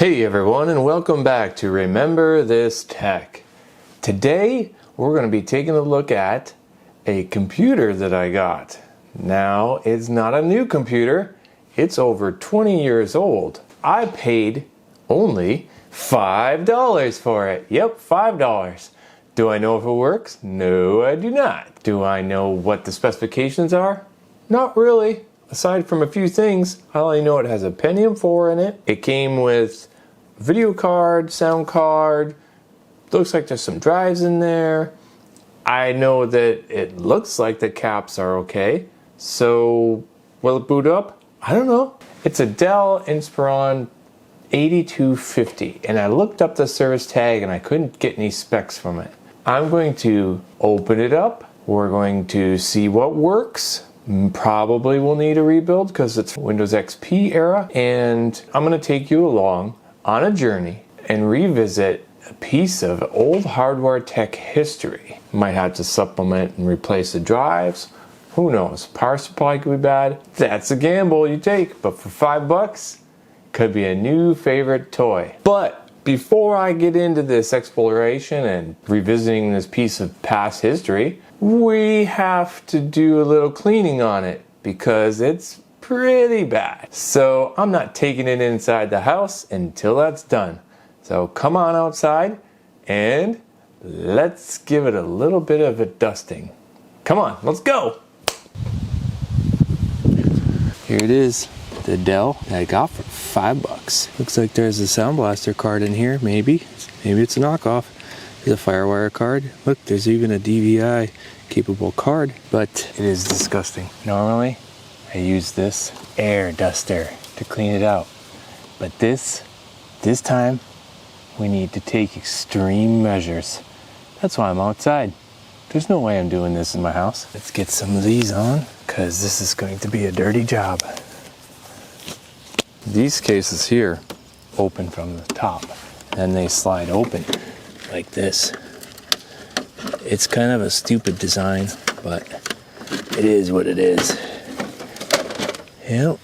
Hey everyone, and welcome back to Remember This Tech. Today we're going to be taking a look at a computer that I got. Now it's not a new computer, it's over 20 years old. I paid only $5 for it. Yep, $5. Do I know if it works? No, I do not. Do I know what the specifications are? Not really. Aside from a few things, I only know it has a Pentium 4 in it. It came with video card, sound card, looks like there's some drives in there. I know that it looks like the caps are okay. So, will it boot up? I don't know. It's a Dell Inspiron 8250, and I looked up the service tag and I couldn't get any specs from it. I'm going to open it up. We're going to see what works. Probably will need a rebuild because it's Windows XP era, and I'm going to take you along on a journey and revisit a piece of old hardware tech history. Might have to supplement and replace the drives. Who knows? Power supply could be bad. That's a gamble you take, but for $5, could be a new favorite toy. But before I get into this exploration and revisiting this piece of past history, we have to do a little cleaning on it because it's pretty bad. So I'm not taking it inside the house until that's done. So come on outside and let's give it a little bit of a dusting. Come on, let's go. Here it is, the Dell that I got for $5. Looks like there's a Sound Blaster card in here, maybe it's a knockoff. There's a FireWire card. Look, there's even a DVI capable card, but it is disgusting. Normally, I use this air duster to clean it out, but this time we need to take extreme measures. That's why I'm outside. There's no way I'm doing this in my house. Let's get some of these on, because this is going to be a dirty job. These cases here open from the top, and they slide open like this. It's kind of a stupid design, but it is what it is. Yep,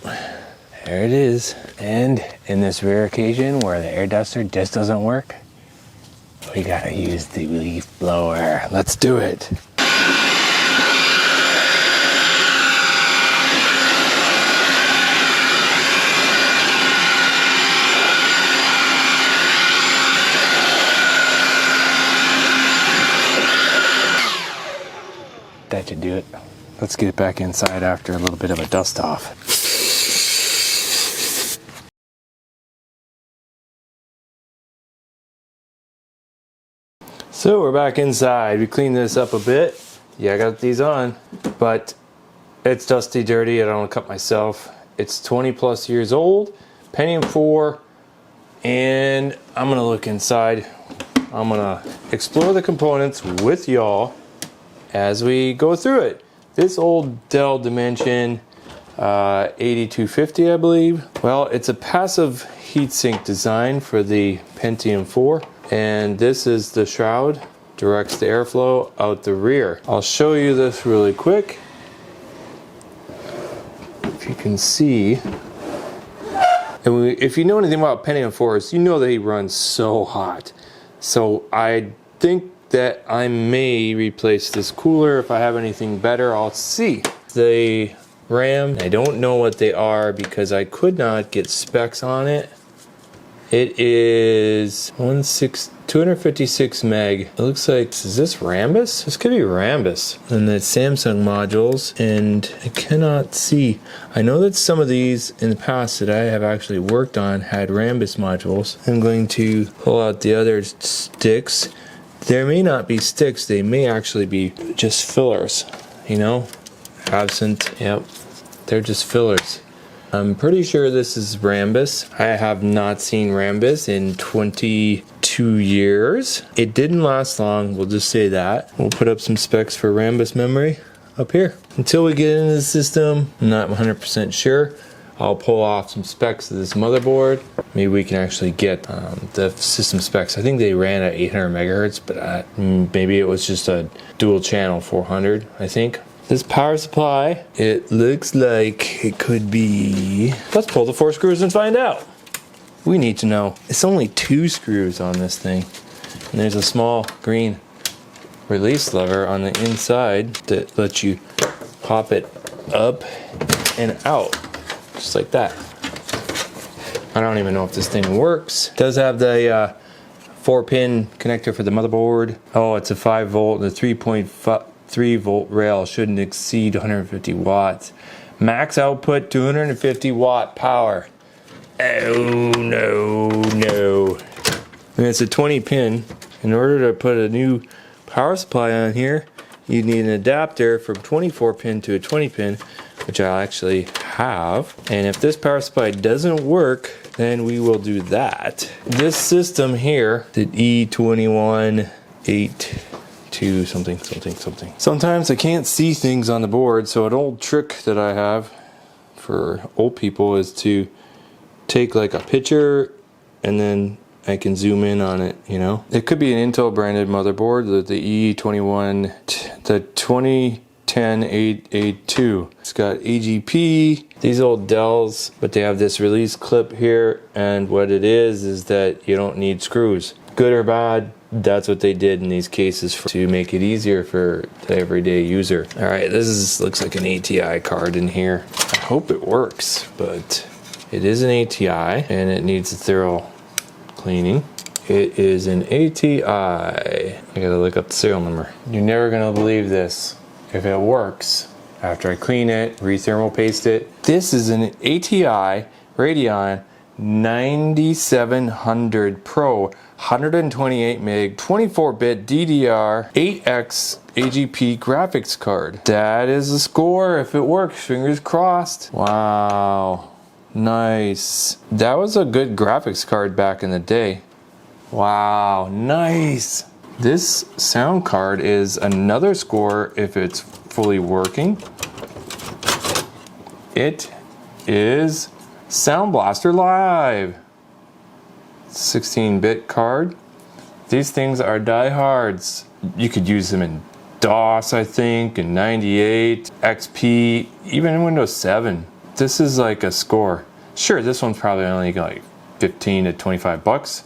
there it is. And in this rare occasion where the air duster just doesn't work, we gotta use the leaf blower. Let's do it. That should do it. Let's get it back inside after a little bit of a dust off. So we're back inside. We cleaned this up a bit. Yeah, I got these on, but it's dusty, dirty. I don't want to cut myself. It's 20 plus years old, Pentium 4, and I'm gonna look inside. I'm gonna explore the components with y'all as we go through it. This old Dell Dimension 8250, I believe. Well, it's a passive heatsink design for the Pentium 4. And this is the shroud, directs the airflow out the rear. I'll show you this really quick. If you can see, and if you know anything about Pentium 4s, you know that he runs so hot. So I think that I may replace this cooler. If I have anything better, I'll see. The RAM, I don't know what they are because I could not get specs on it. It is 256 meg. It looks like, is this Rambus? This could be Rambus. And the Samsung modules, and I cannot see. I know that some of these in the past that I have actually worked on had Rambus modules. I'm going to pull out the other sticks. There may not be sticks, they may actually be just fillers, you know? Absent, yep, they're just fillers. I'm pretty sure this is Rambus. I have not seen Rambus in 22 years. It didn't last long, we'll just say that. We'll put up some specs for Rambus memory up here. Until we get into the system, I'm not 100% sure. I'll pull off some specs of this motherboard. Maybe we can actually get the system specs. I think they ran at 800 megahertz, but maybe it was just a dual channel 400, I think. This power supply, it looks like it could be... Let's pull the 4 screws and find out. we need to know. It's only 2 screws on this thing. And there's a small green release lever on the inside that lets you pop it up and out, just like that. I don't even know if this thing works. It does have the 4-pin connector for the motherboard. Oh, it's a 5 volt. The 3.3 volt rail shouldn't exceed 150 watts. Max output 250 watt power. Oh no, no. And it's a 20 pin. In order to put a new power supply on here, you need an adapter from 24 pin to a 20 pin, which I actually have. And if this power supply doesn't work, then we will do that. This system here, the E2182 something. Sometimes I can't see things on the board, so an old trick that I have for old people is to take like a picture and then I can zoom in on it, you know. It could be an Intel branded motherboard, the E21, the 2010-882. It's got AGP, these old Dells, but they have this release clip here, and what it is that you don't need screws. Good or bad, that's what they did in these cases to make it easier for the everyday user. All right, looks like an ATI card in here. I hope it works, but it is an ATI and it needs a thorough cleaning. It is an ATI. I gotta look up the serial number. You're never gonna believe this. If it works, after I clean it, re-thermal paste it. This is an ATI Radeon 9700 Pro, 128 meg, 24-bit DDR, 8X AGP graphics card. That is the score if it works, fingers crossed. Wow. Nice. That was a good graphics card back in the day. Wow, nice. This sound card is another score if it's fully working. It is Sound Blaster Live. 16-bit card. These things are diehards. You could use them in DOS, I think, in 98, XP, even in Windows 7. This is like a score. Sure, this one's probably only like 15 to 25 bucks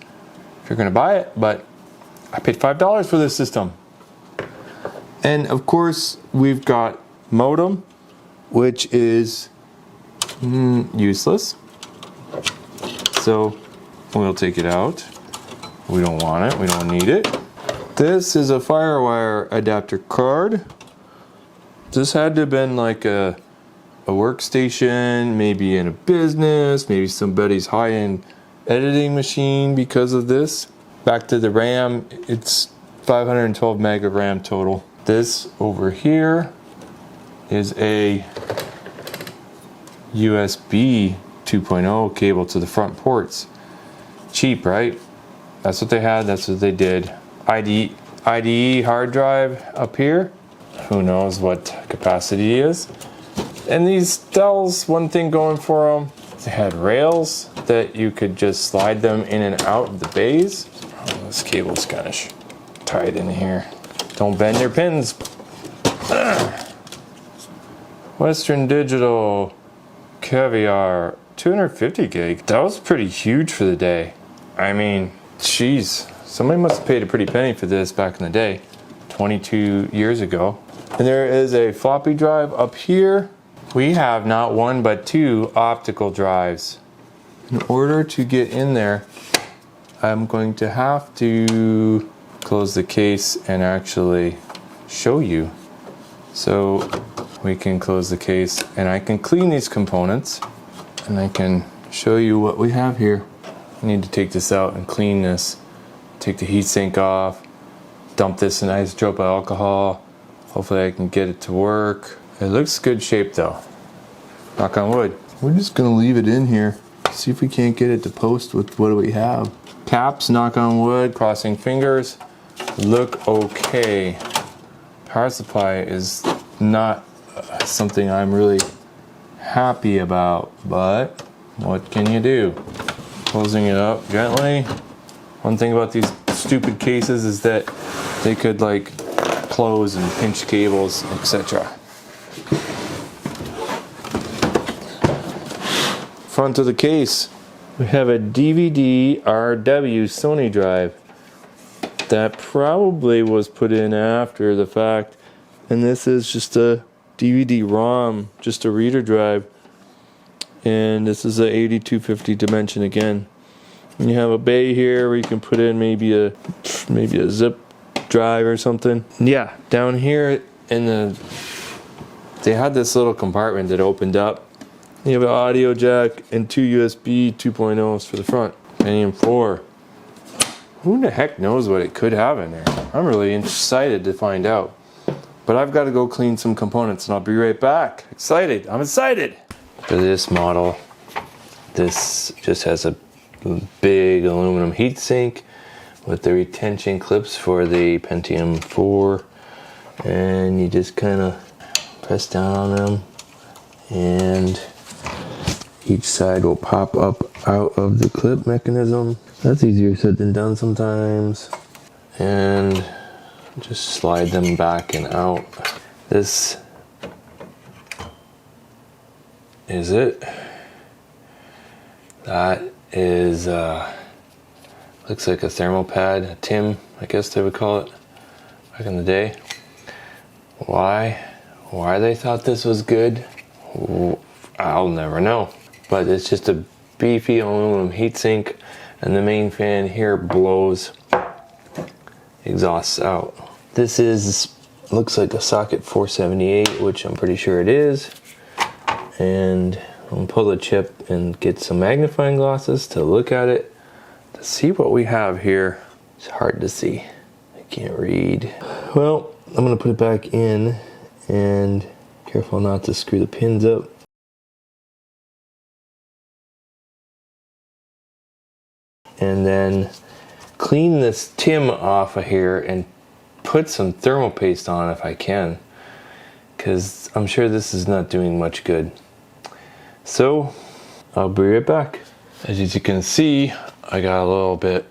if you're gonna buy it, but I paid $5 for this system. And of course, we've got modem, which is useless. So we'll take it out. We don't want it, we don't need it. This is a FireWire adapter card. This had to have been like a workstation, maybe in a business, maybe somebody's high-end editing machine because of this. Back to the RAM, it's 512 meg of RAM total. This over here is a USB 2.0 cable to the front ports. Cheap, right? That's what they had, that's what they did. IDE hard drive up here. Who knows what capacity is. And these Dells, one thing going for them, they had rails that you could just slide them in and out of the bays. Oh, this cable's kind of tied in here. Don't bend your pins. Western Digital Caviar 250 gig. That was pretty huge for the day. I mean, jeez, somebody must have paid a pretty penny for this back in the day, 22 years ago. And there is a floppy drive up here. We have not one but 2 optical drives. In order to get in there, I'm going to have to close the case and actually show you. So we can close the case and I can clean these components and I can show you what we have here. I need to take this out and clean this. Take the heatsink off, dump this in isopropyl alcohol. Hopefully I can get it to work. It looks good shape though. Knock on wood. We're just gonna leave it in here. See if we can't get it to post with what we have. Caps, knock on wood, crossing fingers. Look okay. Power supply is not something I'm really happy about, but what can you do? Closing it up gently. One thing about these stupid cases is that they could like close and pinch cables, etc. Front of the case, We have a DVD RW Sony drive that probably was put in after the fact, and this is just a DVD ROM, just a reader drive, and this is a 8250 dimension again. And you have a bay here where you can put in maybe a zip drive or something. Yeah, down here they had this little compartment that opened up. You have an audio jack and two USB 2.0s for the front. Pentium 4. Who the heck knows what it could have in there? I'm really excited to find out. But I've got to go clean some components and I'll be right back. Excited. I'm excited. For this model, this just has a big aluminum heatsink with the retention clips for the Pentium 4. And you just kind of press down on them and each side will pop up out of the clip mechanism. That's easier said than done sometimes. And just slide them back and out. This is it. That is, looks like a thermal pad, a TIM, I guess they would call it back in the day. Why they thought this was good, I'll never know. But it's just a beefy aluminum heatsink, and the main fan here blows exhausts out. This looks like a socket 478, which I'm pretty sure it is. And I'm gonna pull the chip and get some magnifying glasses to look at it to see what we have here. It's hard to see. I can't read. Well, I'm gonna put it back in and careful not to screw the pins up. And then clean this TIM off of here and put some thermal paste on if I can, because I'm sure this is not doing much good. So I'll be right back. As you can see, I got a little bit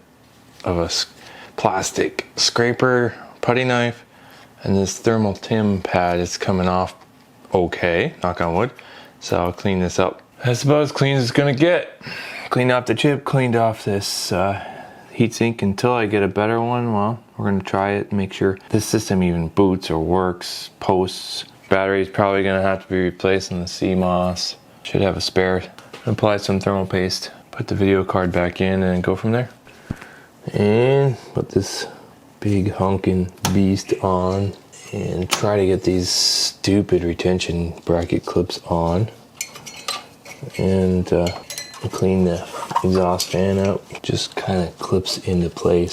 of a plastic scraper putty knife, and this thermal TIM pad is coming off okay, knock on wood. So I'll clean this up. That's about as clean as it's gonna get. Cleaned off the chip, cleaned off this heatsink until I get a better one. Well, we're gonna try it and make sure this system even boots or works, posts. Battery's probably gonna have to be replaced in the CMOS. Should have a spare. Apply some thermal paste, put the video card back in and go from there. And put this big honking beast on and try to get these stupid retention bracket clips on. And clean the exhaust fan out. Just kind of clips into place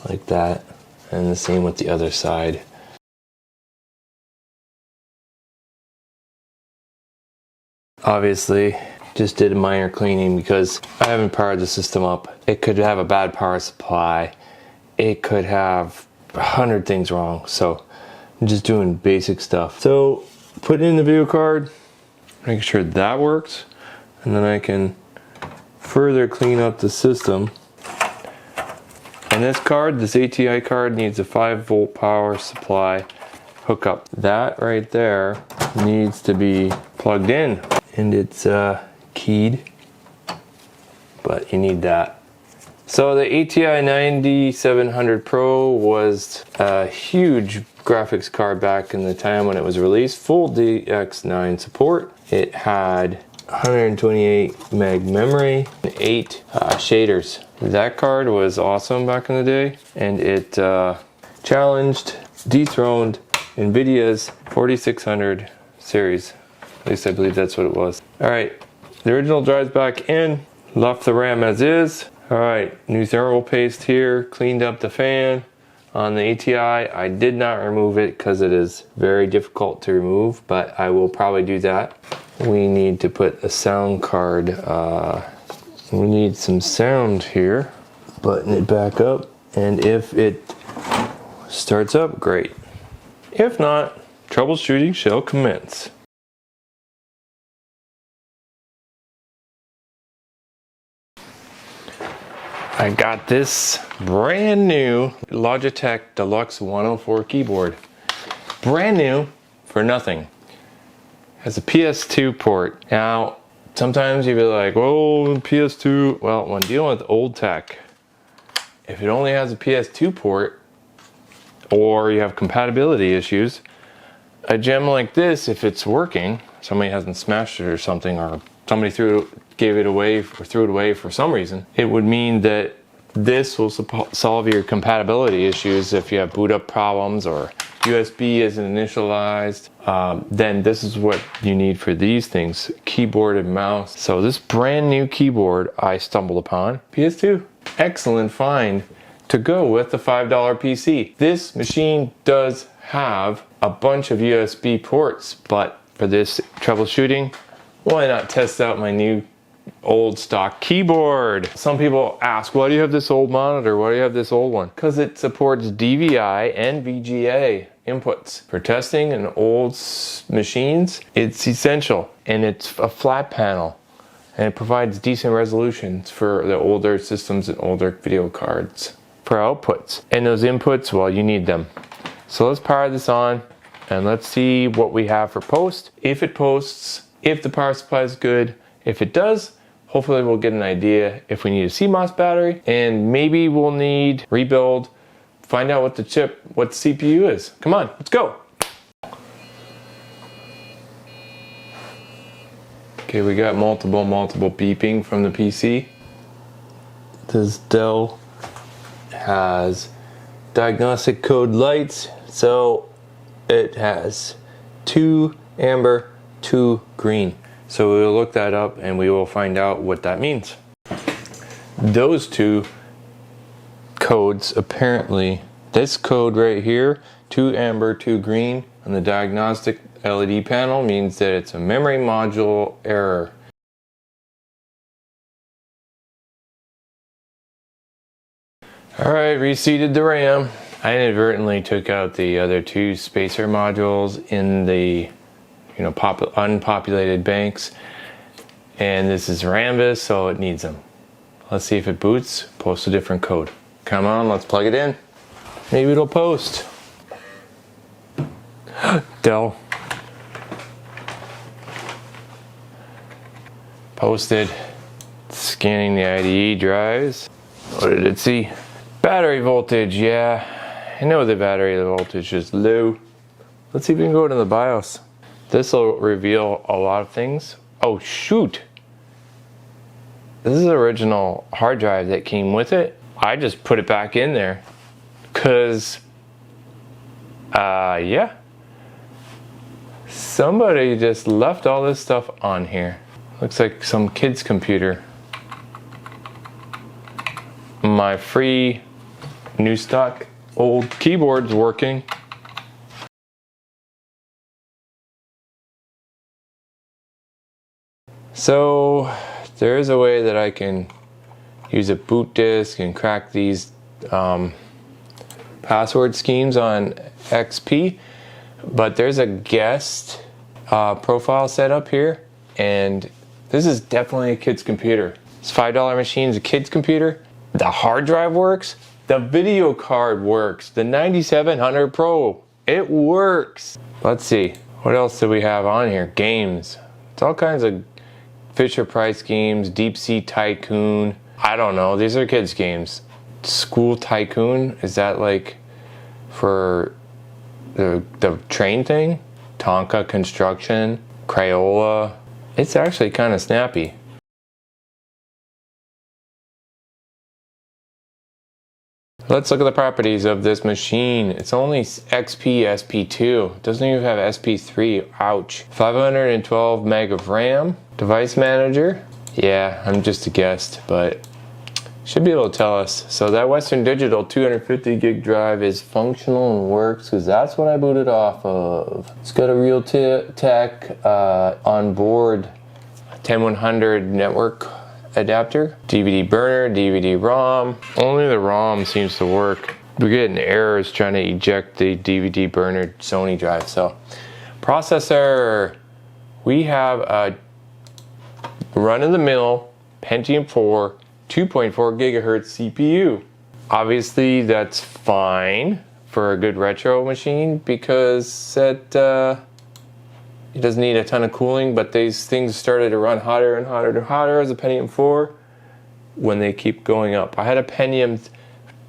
like that. And the same with the other side. Obviously, just did a minor cleaning because I haven't powered the system up. It could have a bad power supply. It could have 100 things wrong. So I'm just doing basic stuff. So put in the video card, making sure that works, and then I can further clean up the system. And this card, this ATI card, needs a 5-volt power supply hookup. That right there needs to be plugged in, and it's keyed, but you need that. So the ATI 9700 Pro was a huge graphics card back in the time when it was released. Full DX9 support. It had 128 meg memory, and 8 shaders. That card was awesome back in the day, and it challenged, dethroned NVIDIA's 4600 series. At least I believe that's what it was. Alright, the original drive's back in, left the RAM as is. Alright, new thermal paste here, cleaned up the fan on the ATI. I did not remove it because it is very difficult to remove, but I will probably do that. We need to put a sound card, we need some sound here. Button it back up, and if it starts up, great. If not, troubleshooting shall commence. I got this brand new Logitech Deluxe 104 keyboard. Brand new for nothing. Has a PS2 port. Now, Sometimes you'd be like, whoa, PS2. Well, when dealing with old tech, if it only has a PS2 port, or you have compatibility issues, a gem like this, if it's working, somebody hasn't smashed it or something, or somebody gave it away or threw it away for some reason, it would mean that this will solve your compatibility issues. If you have boot up problems or USB isn't initialized, then this is what you need for these things, keyboard and mouse. So this brand new keyboard I stumbled upon, PS2, excellent find to go with the $5 PC. This machine does have a bunch of USB ports, but for this troubleshooting, why not test out my new old stock keyboard? Some people ask, why do you have this old monitor? Why do you have this old one? Because it supports DVI and VGA inputs. For testing in old machines, it's essential, and it's a flat panel, and it provides decent resolutions for the older systems and older video cards for outputs. And those inputs, well, you need them. So let's power this on and let's see what we have for post. If it posts, if the power supply is good. If it does, hopefully we'll get an idea if we need a CMOS battery, and maybe we'll need rebuild, find out what the CPU is. Come on, let's go. Okay, we got multiple beeping from the PC. This Dell has diagnostic code lights, so it has 2 amber, 2 green. So we will look that up and we will find out what that means. Those 2 codes, apparently, this code right here, 2 amber, 2 green, on the diagnostic LED panel means that it's a memory module error. Alright, reseated the RAM. I inadvertently took out the other 2 spacer modules in the unpopulated banks, and this is Rambus, so it needs them. Let's see if it boots. Post a different code. Come on, let's plug it in. Maybe it'll post. Dell. Posted. Scanning the IDE drives. What did it see? Battery voltage, yeah. I know the battery voltage is low. Let's see if we can go to the BIOS. This will reveal a lot of things. Oh shoot! This is the original hard drive that came with it. I just put it back in there because, yeah. Somebody just left all this stuff on here. Looks like some kid's computer. My free new stock old keyboard's working. So there is a way that I can use a boot disk and crack these password schemes on XP, but there's a guest profile set up here, and this is definitely a kid's computer. This $5 machine is a kid's computer. The hard drive works, the video card works, the 9700 Pro, it works. Let's see, what else do we have on here? Games. It's all kinds of Fisher Price games, Deep Sea Tycoon. I don't know, these are kids games. School Tycoon, is that like for the train thing? Tonka Construction, Crayola. It's actually kind of snappy. Let's look at the properties of this machine. It's only XP SP2. It doesn't even have SP3. Ouch. 512 meg of RAM. Device manager. Yeah, I'm just a guest, but should be able to tell us. So that Western Digital 250 gig drive is functional and works because that's what I booted off of. It's got a Realtek on board 10100 network adapter, DVD burner, DVD ROM. Only the ROM seems to work. We're getting errors trying to eject the DVD burner Sony drive. So processor, we have a run-of-the-mill Pentium 4 2.4 gigahertz CPU. Obviously that's fine for a good retro machine because it It doesn't need a ton of cooling, but these things started to run hotter and hotter and hotter as a Pentium 4 when they keep going up. I had a Pentium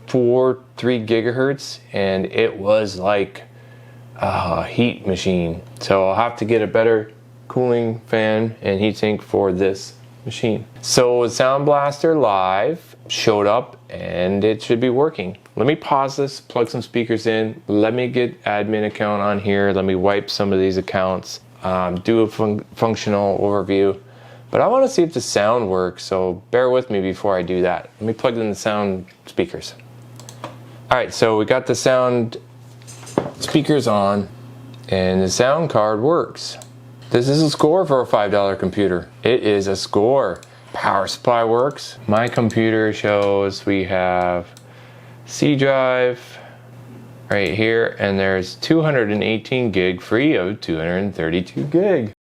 4 3 gigahertz and it was like a heat machine. So I'll have to get a better cooling fan and heatsink for this machine. So Sound Blaster Live showed up and it should be working. Let me pause this, plug some speakers in, let me get admin account on here, let me wipe some of these accounts, do a functional overview. But I want to see if the sound works, so bear with me before I do that. Let me plug in the sound speakers. Alright, so we got the sound speakers on and the sound card works. This is a score for a $5 computer. It is a score. Power supply works. My computer shows we have C drive right here, and there's 218 gig free of 232 gig.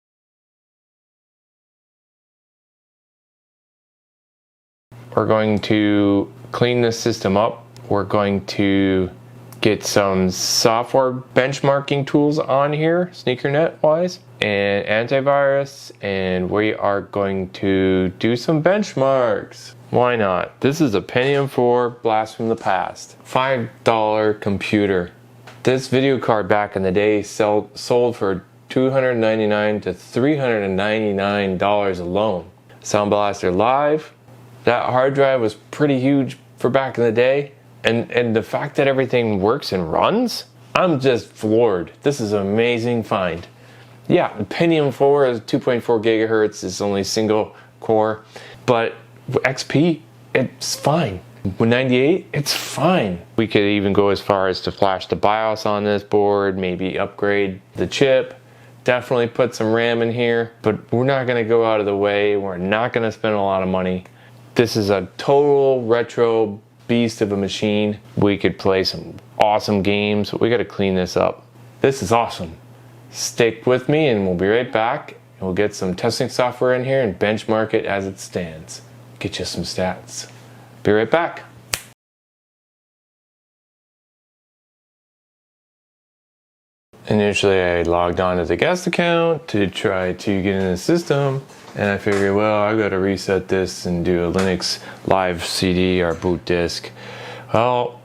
We're going to clean this system up. We're going to get some software benchmarking tools on here, SneakerNet wise, and antivirus, and we are going to do some benchmarks. Why not? This is a Pentium 4 blast from the past. $5 computer. This video card back in the day sold for $299 to $399 alone. Sound Blaster Live. That hard drive was pretty huge for back in the day. And the fact that everything works and runs, I'm just floored. This is an amazing find. Yeah, the Pentium 4 is 2.4 gigahertz, it's only single core, but XP, it's fine. With 98, it's fine. We could even go as far as to flash the BIOS on this board, maybe upgrade the chip, definitely put some RAM in here, but we're not gonna go out of the way, we're not gonna spend a lot of money. This is a total retro beast of a machine. We could play some awesome games, but we gotta clean this up. This is awesome. Stick with me and we'll be right back. And we'll get some testing software in here and benchmark it as it stands. Get you some stats. Be right back. Initially I logged on to the guest account to try to get in the system, and I figured, well, I gotta reset this and do a Linux live CD or boot disk. Well,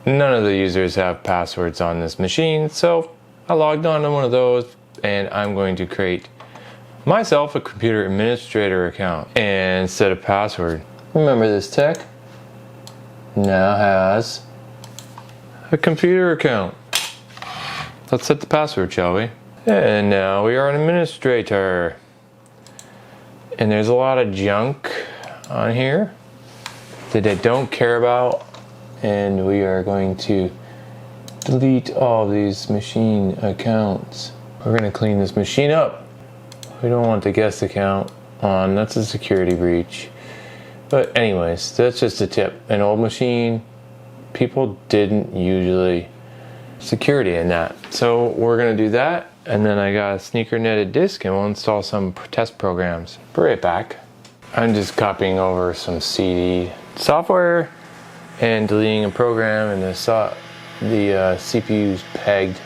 none of the users have passwords on this machine, so I logged on to one of those and I'm going to create myself a computer administrator account and set a password. Remember, this tech now has a computer account. Let's set the password, shall we? And now we are an administrator. And there's a lot of junk on here that I don't care about. And we are going to delete all these machine accounts. We're going to clean this machine up. We don't want the guest account on. That's a security breach. But anyways, that's just a tip. An old machine, people didn't usually security in that. So we're going to do that. And then I got a sneaker netted disk and we'll install some test programs. Be right back. I'm just copying over some CD software and deleting a program, and the CPU's pegged.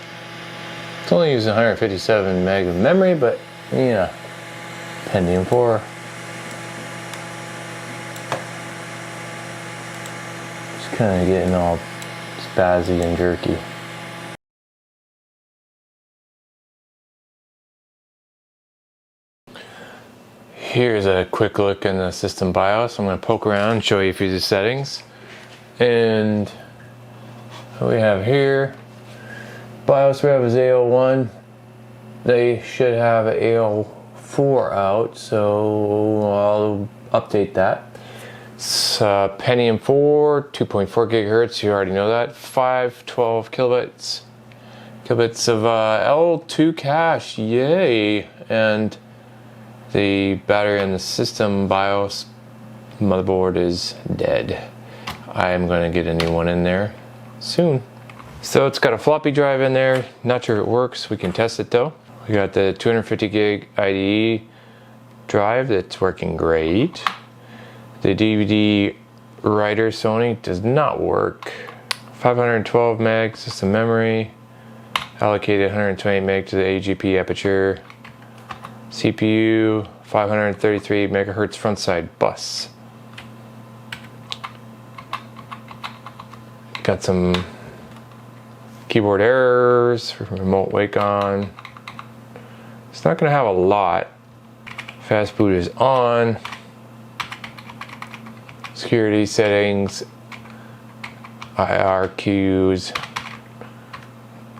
It's only using 157 meg of memory, but yeah, Pentium 4. Just kind of getting all spazzy and jerky. Here's a quick look in the system BIOS. I'm going to poke around and show you a few of the settings. And what we have here, BIOS we have is AL1. They should have AL4 out, so I'll update that. It's Pentium 4, 2.4 gigahertz, you already know that. 512 kilobits of L2 cache, yay! And the battery in the system BIOS motherboard is dead. I am going to get a new one in there soon. So it's got a floppy drive in there. Not sure it works. We can test it though. We got the 250 gig IDE drive that's working great. The DVD writer Sony does not work. 512 meg system memory. Allocated 120 meg to the AGP aperture. CPU 533 megahertz front side bus. Got some keyboard errors for remote wake on. It's not going to have a lot. Fast boot is on. Security settings, IRQs.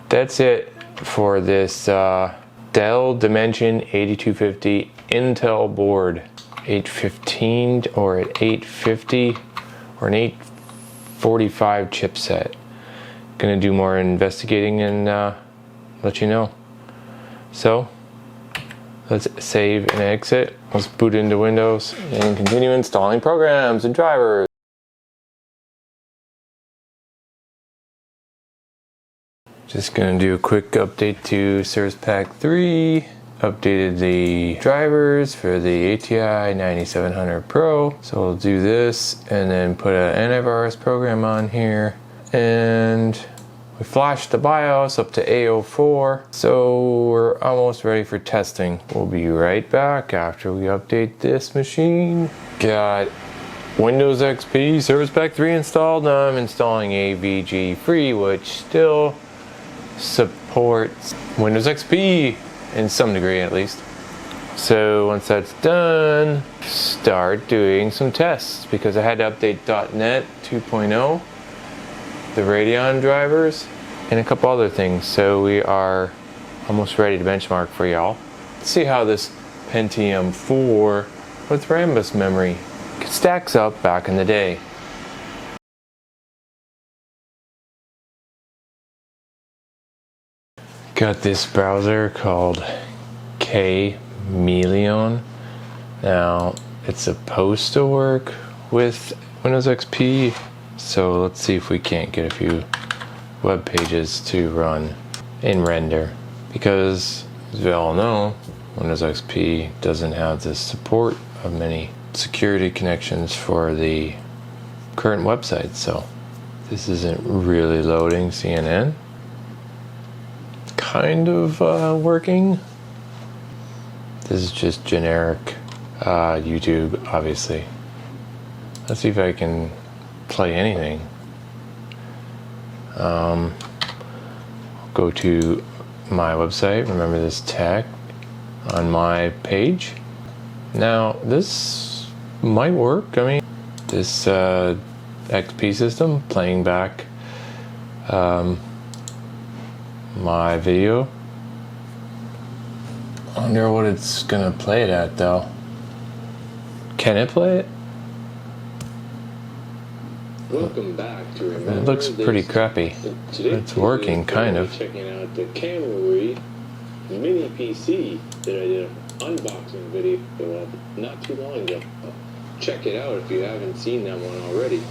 That's it for this Dell Dimension 8250 Intel board. 815 or an 850 or an 845 chipset. Gonna do more investigating and let you know. So let's save and exit. Let's boot into Windows and continue installing programs and drivers. Just gonna do a quick update to Service Pack 3. Updated the drivers for the ATI 9700 Pro. So we'll do this and then put an antivirus program on here. And we flashed the BIOS up to A04. So we're almost ready for testing. We'll be right back after we update this machine. Got Windows XP Service Pack 3 installed. Now I'm installing AVG Free, which still supports Windows XP in some degree at least. So once that's done, start doing some tests because I had to update .NET 2.0, the Radeon drivers, and a couple other things. So we are almost ready to benchmark for y'all. Let's see how this Pentium 4 with Rambus memory stacks up back in the day. Got this browser called K-Meleon. Now it's supposed to work with Windows XP, so let's see if we can't get a few web pages to run in render, because as we all know, Windows XP doesn't have the support of many security connections for the current website. So this isn't really loading CNN. Kind of working. This is just generic YouTube, obviously. Let's see if I can play anything. Go to my website, Remember This Tech, on my page. Now this might work. I mean, this XP system playing back my video. I wonder what it's gonna play it at though. Can it play it? Welcome back to Remember. It looks pretty crappy. It's working, kind of. Checking out the K-Meleon mini PC that I did an unboxing video of not too long ago. Check it out if you haven't seen that one already.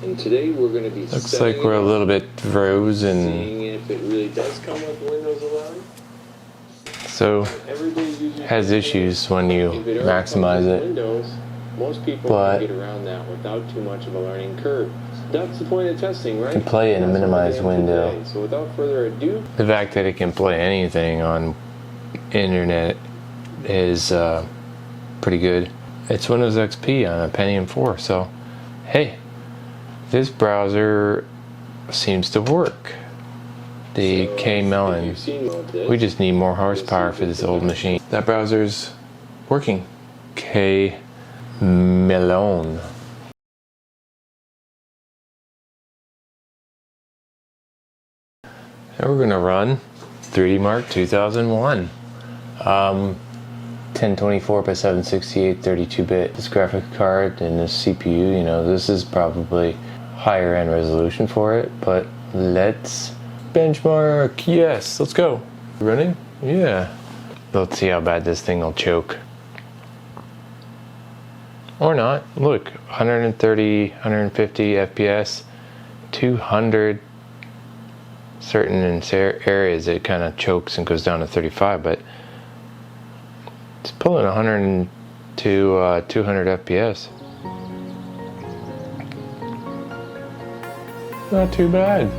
And today we're going to be looks like we're a little bit frozen. Seeing if it really does come with Windows 11. So has issues when you maximize it. Windows, most people can get around that without too much of a learning curve. That's the point of testing, right? You can play in a minimized window. Today. So without further ado, the fact that it can play anything on internet is pretty good. It's Windows XP on a Pentium 4, so hey, this browser seems to work. The K-Meleon. We just need more horsepower for this old machine. That browser's working. K-Meleon. And we're gonna run 3D Mark 2001. 1024 by 768 32-bit. This graphic card and this CPU, you know, this is probably higher end resolution for it, but let's benchmark. Yes, let's go. Running? Yeah. Let's see how bad this thing will choke. Or not. Look, 130, 150 FPS, 200. Certain areas it kind of chokes and goes down to 35, but it's pulling 100 to 200 FPS. Not too bad.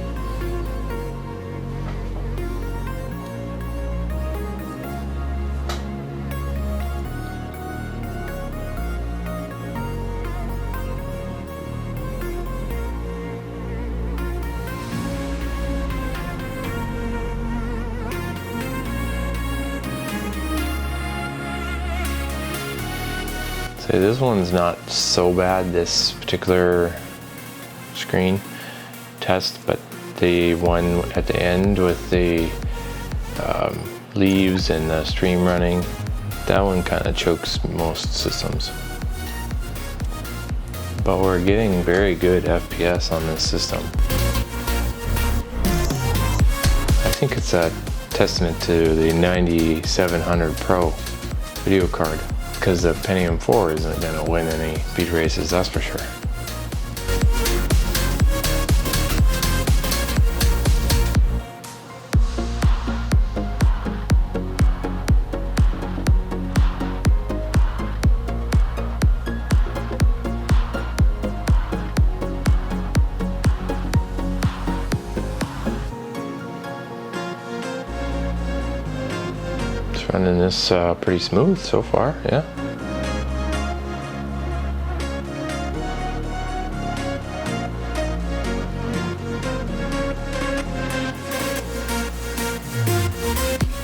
So this one's not so bad, this particular screen test, but the one at the end with the leaves and the stream running, that one kind of chokes most systems. But we're getting very good FPS on this system. I think it's a testament to the 9700 Pro video card, because the Pentium 4 isn't going to win any speed races, that's for sure. Running this pretty smooth so far, yeah.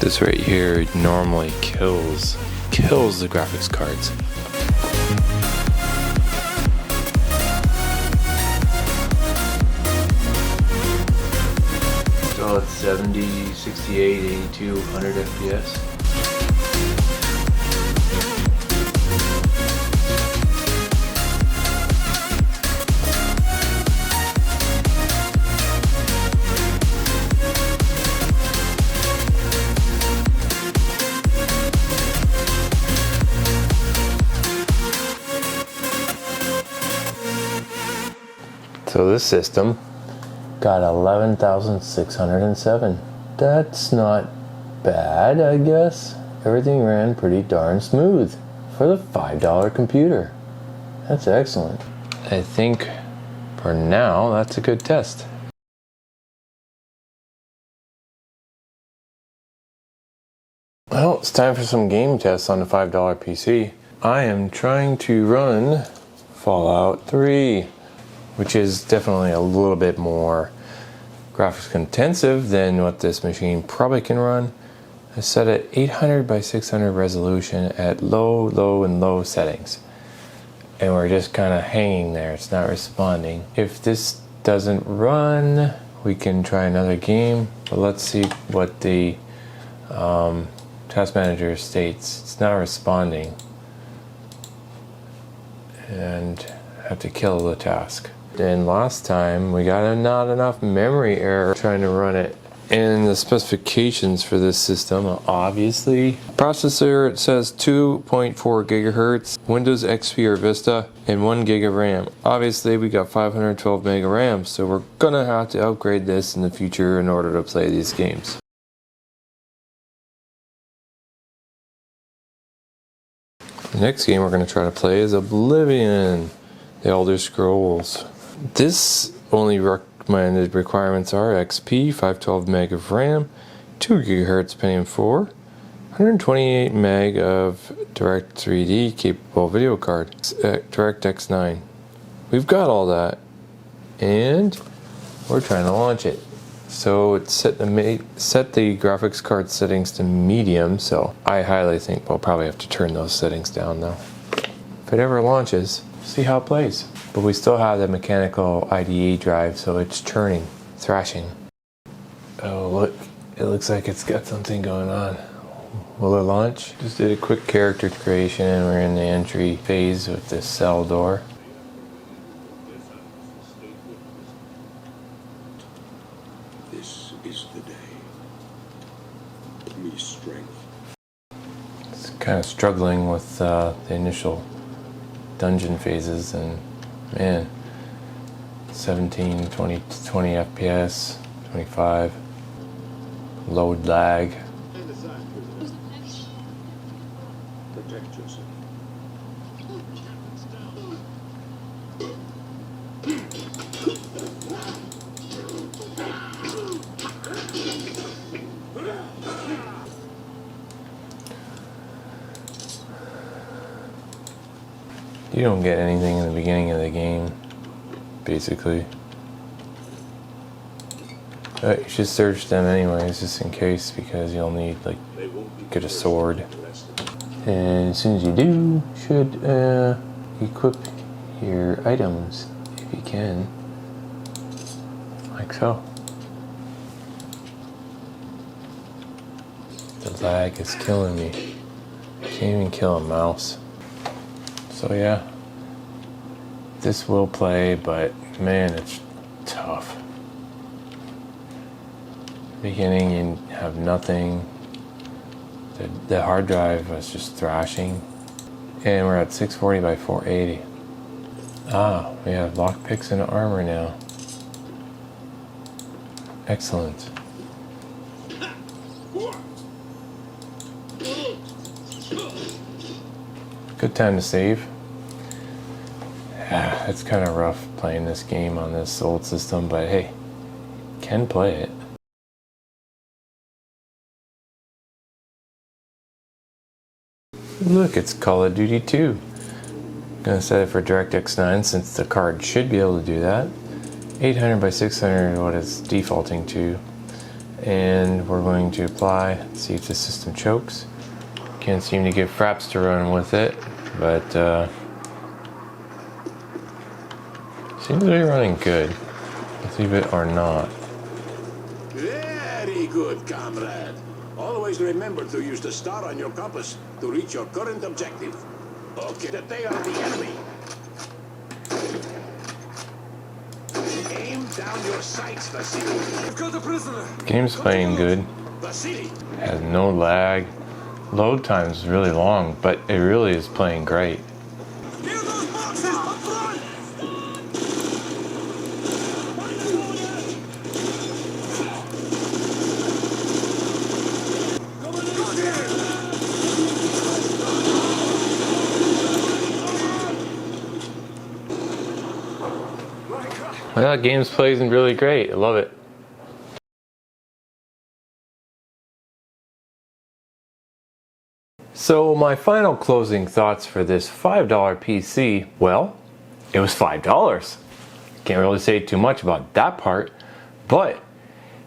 This right here normally kills the graphics cards. So it's 70, 68, 82, 100 FPS. So this system got 11,607. That's not bad, I guess. Everything ran pretty darn smooth for the $5 computer. That's excellent. I think for now, that's a good test. Well, it's time for some game tests on the $5 PC. I am trying to run Fallout 3. Which is definitely a little bit more graphics intensive than what this machine probably can run. I set it 800 by 600 resolution at low settings. And we're just kind of hanging there, it's not responding. If this doesn't run, we can try another game, but let's see what the task manager states. It's not responding. And I have to kill the task. And last time we got not enough memory error trying to run it. And the specifications for this system, obviously, processor, it says 2.4 gigahertz, Windows XP or Vista, and 1 gig of RAM. Obviously we got 512 meg of RAM, so we're gonna have to upgrade this in the future in order to play these games. The next game we're gonna try to play is Oblivion, the Elder Scrolls. This only recommended requirements are XP, 512 meg of RAM, 2 GHz Pentium 4, 128 meg of Direct 3D capable video card, DirectX 9. We've got all that, and we're trying to launch it. So it's set the graphics card settings to medium, so I highly think we'll probably have to turn those settings down though. If it ever launches, see how it plays. But we still have the mechanical IDE drive, so it's churning, thrashing. Oh look, it looks like it's got something going on. Will it launch? Just did a quick character creation and we're in the entry phase with this cell door. This is the day. Me strength. It's kind of struggling with the initial dungeon phases, and man, 17, 20 FPS, 25, load lag. Protect yourself. You don't get anything in the beginning of the game, basically. But you should search them anyways, just in case, because you'll need, like, get a sword. And as soon as you do, should equip your items if you can, like so. The lag is killing me. Can't even kill a mouse. So yeah, this will play, but man, it's tough. Beginning, you have nothing. The hard drive was just thrashing. And we're at 640 by 480. Ah, we have lockpicks and armor now. Excellent. Good time to save. Yeah, it's kind of rough playing this game on this old system, but hey, can play it. Look, it's Call of Duty 2. Gonna set it for DirectX 9 since the card should be able to do that. 800 by 600, what it's defaulting to. And we're going to apply, see if the system chokes. Can't seem to get Fraps to run with it, but seems to be running good. Believe it or not. Very good, comrade. Always remember to use the star on your compass to reach your current objective. Okay, that they are the enemy. Aim down your sights, Vasily. You've got a prisoner. Game's playing good. Vasily. Has no lag. Load time is really long, but it really is playing great. Hear those boxes up front! Well, that game's playing really great. I love it. So my final closing thoughts for this $5 PC, well, it was $5. Can't really say too much about that part, but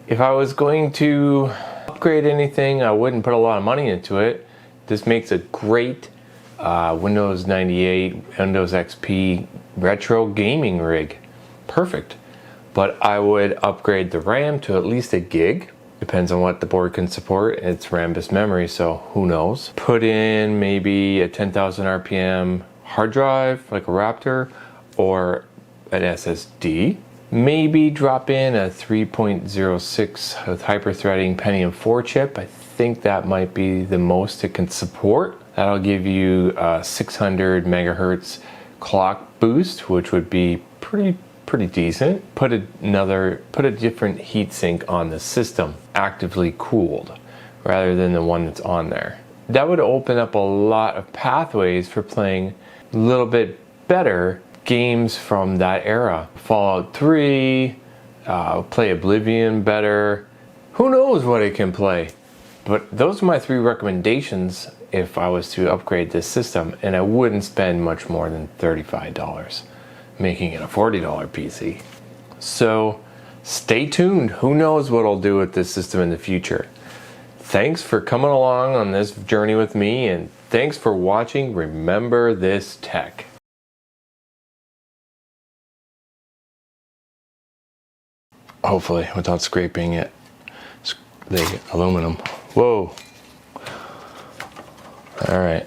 if I was going to upgrade anything, I wouldn't put a lot of money into it. This makes a great Windows 98, Windows XP retro gaming rig. Perfect. But I would upgrade the RAM to at least 1 gig. Depends on what the board can support. It's RAM-based memory, so who knows. Put in maybe a 10,000 RPM hard drive, like a Raptor, or an SSD. Maybe drop in a 3.06 with hyper-threading Pentium 4 chip. I think that might be the most it can support. That'll give you a 600 megahertz clock boost, which would be pretty decent. Put a different heatsink on the system, actively cooled, rather than the one that's on there. That would open up a lot of pathways for playing a little bit better games from that era. Fallout 3, play Oblivion better. Who knows what it can play? But those are my 3 recommendations if I was to upgrade this system, and I wouldn't spend much more than $35. Making it a $40 PC. So stay tuned. Who knows what I'll do with this system in the future. Thanks for coming along on this journey with me, and thanks for watching Remember This Tech. Hopefully without scraping it, the aluminum. Whoa. All right.